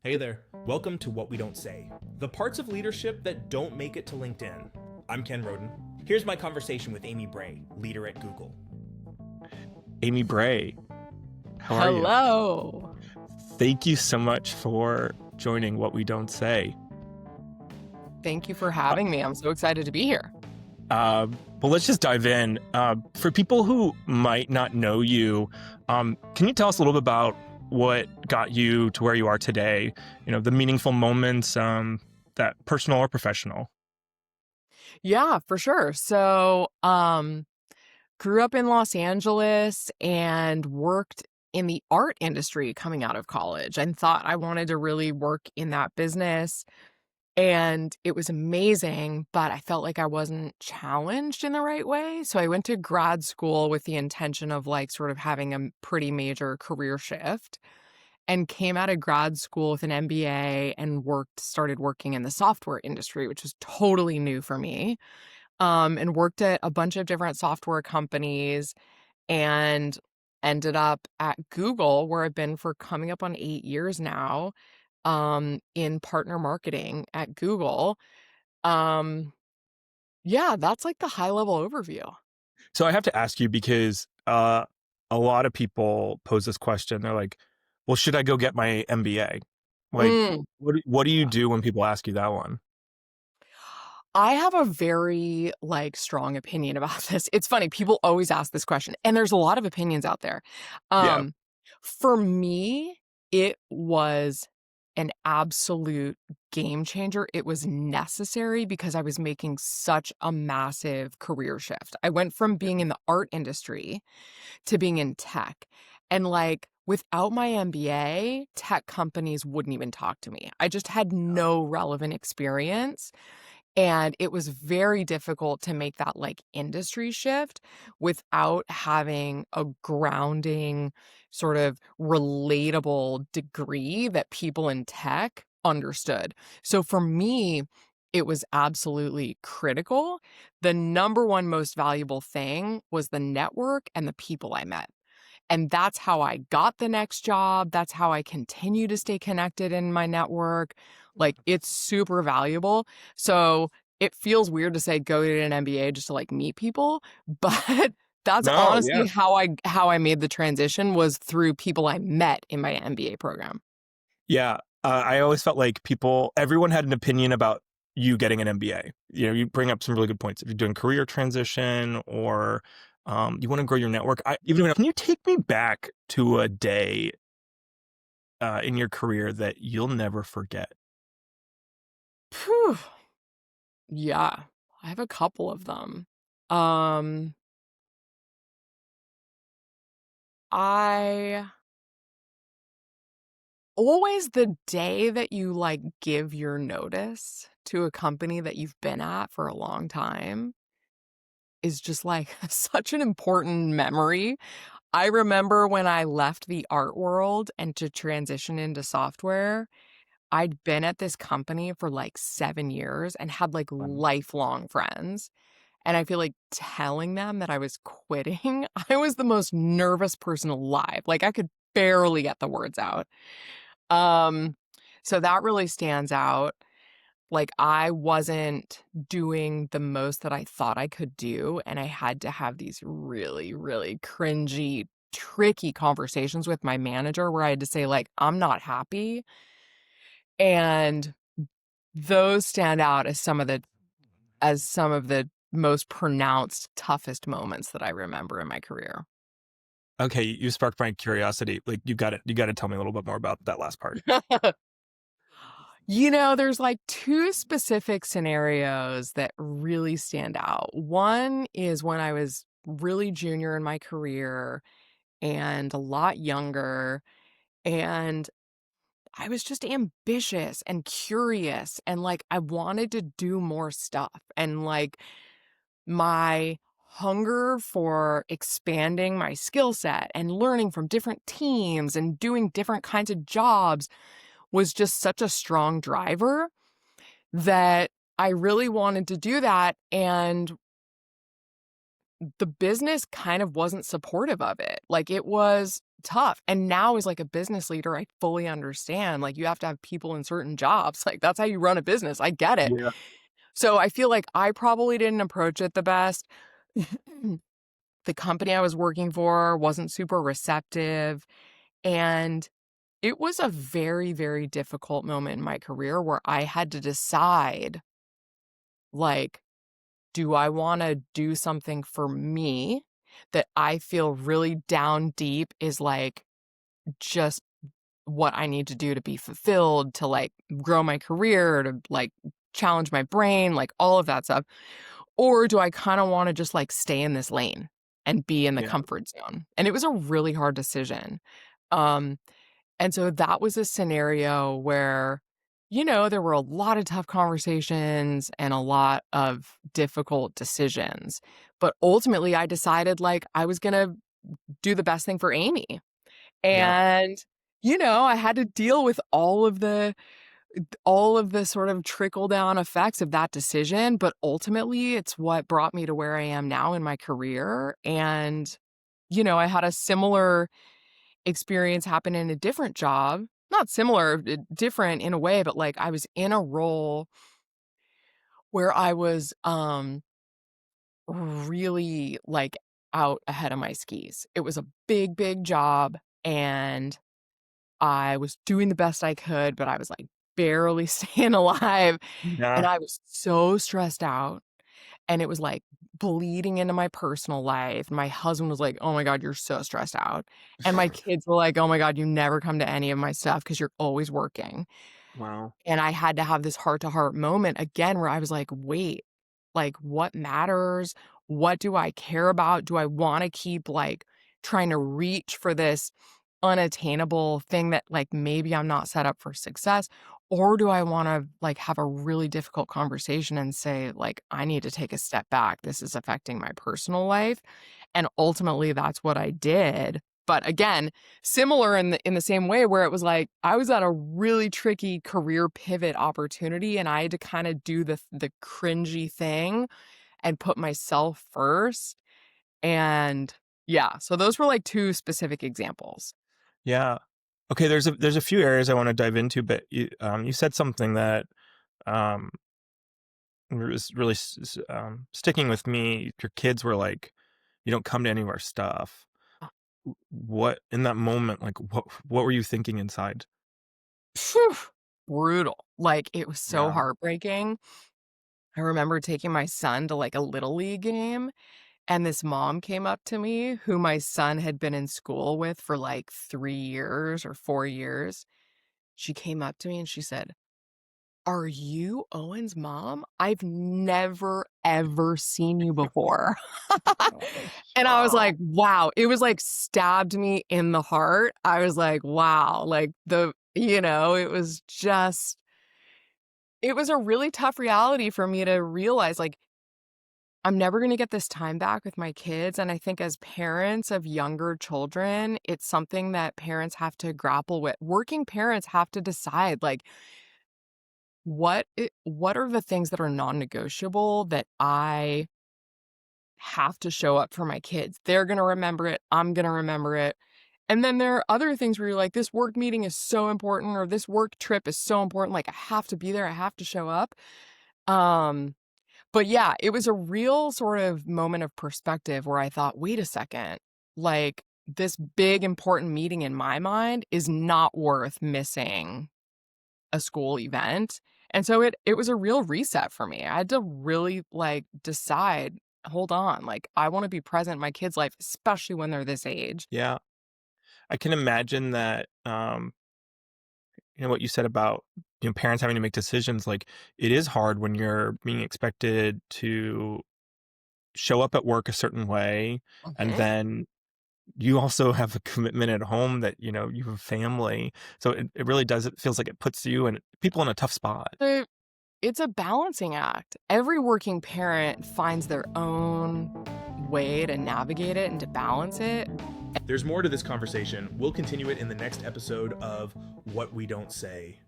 Hey there. Welcome to What We Don't Say, the parts of leadership that don't make it to LinkedIn. I'm Ken Roden. Here's my conversation with Amy Bray, leader at Google. Amy Bray, how are you? Hello. Thank you so much for joining What We Don't Say. Thank you for having me. I'm so excited to be here. Well, let's just dive in. For people who might not know you, can you tell us a little bit about what got you to where you are today? You know, the meaningful moments, that personal or professional. Yeah, for sure. So, grew up in Los Angeles and worked in the art industry coming out of college and thought I wanted to really work in that business. And it was amazing, but I felt like I wasn't challenged in the right way. So I went to grad school with the intention of sort of having a pretty major career shift and came out of grad school with an MBA and started working in the software industry, which was totally new for me. And worked at a bunch of different software companies and ended up at Google, where I've been for coming up on 8 years now, in partner marketing at Google. Um, yeah, that's like the high level overview. So I have to ask you because a lot of people pose this question. They're like, well, should I go get my MBA? Like, Mm. what do you do when people ask you that one? I have a very strong opinion about this. It's funny, people always ask this question, and there's a lot of opinions out there. Yeah. For me, it was an absolute game changer. It was necessary because I was making such a massive career shift. I went from being in the art industry to being in tech. And without my MBA, tech companies wouldn't even talk to me. I just had no relevant experience. And it was very difficult to make that industry shift without having a grounding, sort of relatable degree that people in tech understood. So for me, it was absolutely critical. The number one most valuable thing was the network and the people I met. And that's how I got the next job. That's how I continue to stay connected in my network. It's super valuable. So it feels weird to say go to an MBA just to meet people, but that's No, yeah. honestly how I made the transition, was through people I met in my MBA program. Yeah. I always felt like everyone had an opinion about you getting an MBA. You know, you bring up some really good points. If you're doing career transition or you want to grow your network, can you take me back to a day in your career that you'll never forget? Phew. Yeah, I have a couple of them. Um, I always the day that you give your notice to a company that you've been at for a long time is just such an important memory. I remember when I left the art world and to transition into software, I'd been at this company for 7 years and had lifelong friends. And I feel like telling them that I was quitting, I was the most nervous person alive. I could barely get the words out. Um, so that really stands out. I wasn't doing the most that I thought I could do, and I had to have these really, really cringy, tricky conversations with my manager where I had to say, I'm not happy. And those stand out as some of the most pronounced, toughest moments that I remember in my career. Okay, you sparked my curiosity. You got to tell me a little bit more about that last part. There's two specific scenarios that really stand out. One is when I was really junior in my career and a lot younger, and I was just ambitious and curious, and I wanted to do more stuff. And my hunger for expanding my skill set and learning from different teams and doing different kinds of jobs was just such a strong driver that I really wanted to do that. And the business kind of wasn't supportive of it. tough. And now as like a business leader, I fully understand, like, you have to have people in certain jobs. Like, that's how you run a business. I get it. Yeah. So I feel like I probably didn't approach it the best. The company I was working for wasn't super receptive. And it was a very, very difficult moment in my career where I had to decide, like, do I want to do something for me that I feel really down deep is like just what I need to do to be fulfilled, to like grow my career, to like challenge my brain, like all of that stuff? Or do I kind of want to just like stay in this lane and be in the Yeah. comfort zone? And it was a really hard decision. Um, and so that was a scenario where, there were a lot of tough conversations and a lot of difficult decisions. But ultimately, I decided like I was going to do the best thing for Amy. Yeah. And, I had to deal with all of the sort of trickle down effects of that decision. But ultimately, it's what brought me to where I am now in my career. And, I had a similar experience happen in a different job. Not similar, different in a way, but like I was in a role where I was really like out ahead of my skis. It was a big, big job and I was doing the best I could, but I was like barely staying alive. And Yeah. I was so stressed out. And it was like bleeding into my personal life. My husband was like, "Oh my God, you're so stressed out." And my kids were like, "Oh my God, you never come to any of my stuff because you're always working." Wow. And I had to have this heart to heart moment again where I was like, wait, like what matters? What do I care about? Do I want to keep like trying to reach for this unattainable thing that like maybe I'm not set up for success? Or do I want to like have a really difficult conversation and say, like, I need to take a step back. This is affecting my personal life. And ultimately that's what I did. But again, similar in the same way where it was like I was at a really tricky career pivot opportunity and I had to kind of do the cringy thing and put myself first. And yeah, so those were like two specific examples. Yeah. Okay. There's a few areas I want to dive into, but you said something that um, was really sticking with me. Your kids were like, "You don't come to any of our stuff." What in that moment, like what were you thinking inside? Phew, brutal. Like it was so Yeah. heartbreaking. I remember taking my son to like a little league game and this mom came up to me who my son had been in school with for like 3 years or 4 years. She came up to me and she said, "Are you Owen's mom? I've never, ever seen you before." Gosh. And I was Wow. like, wow, it was like stabbed me in the heart. I was like, wow, like it was just, it was a really tough reality for me to realize, like, I'm never going to get this time back with my kids. And I think as parents of younger children, it's something that parents have to grapple with. Working parents have to decide, like, what are the things that are non-negotiable that I have to show up for my kids? They're going to remember it. I'm going to remember it. And then there are other things where you're like, this work meeting is so important, or this work trip is so important. Like, I have to be there. I have to show up. Um, but yeah, it was a real sort of moment of perspective where I thought, wait a second, like this big important meeting in my mind is not worth missing a school event. And so it was a real reset for me. I had to really like decide, hold on, like I want to be present in my kids' life, especially when they're this age. Yeah. I can imagine that what you said about parents having to make decisions, like it is hard when you're being expected to show up at work a certain way, and Mhm. then you also have a commitment at home that you have a family, so it really does, it feels like it puts you and people in a tough spot. So it's a balancing act. Every working parent finds their own way to navigate it and to balance it. There's more to this conversation. We'll continue it in the next episode of What We Don't Say.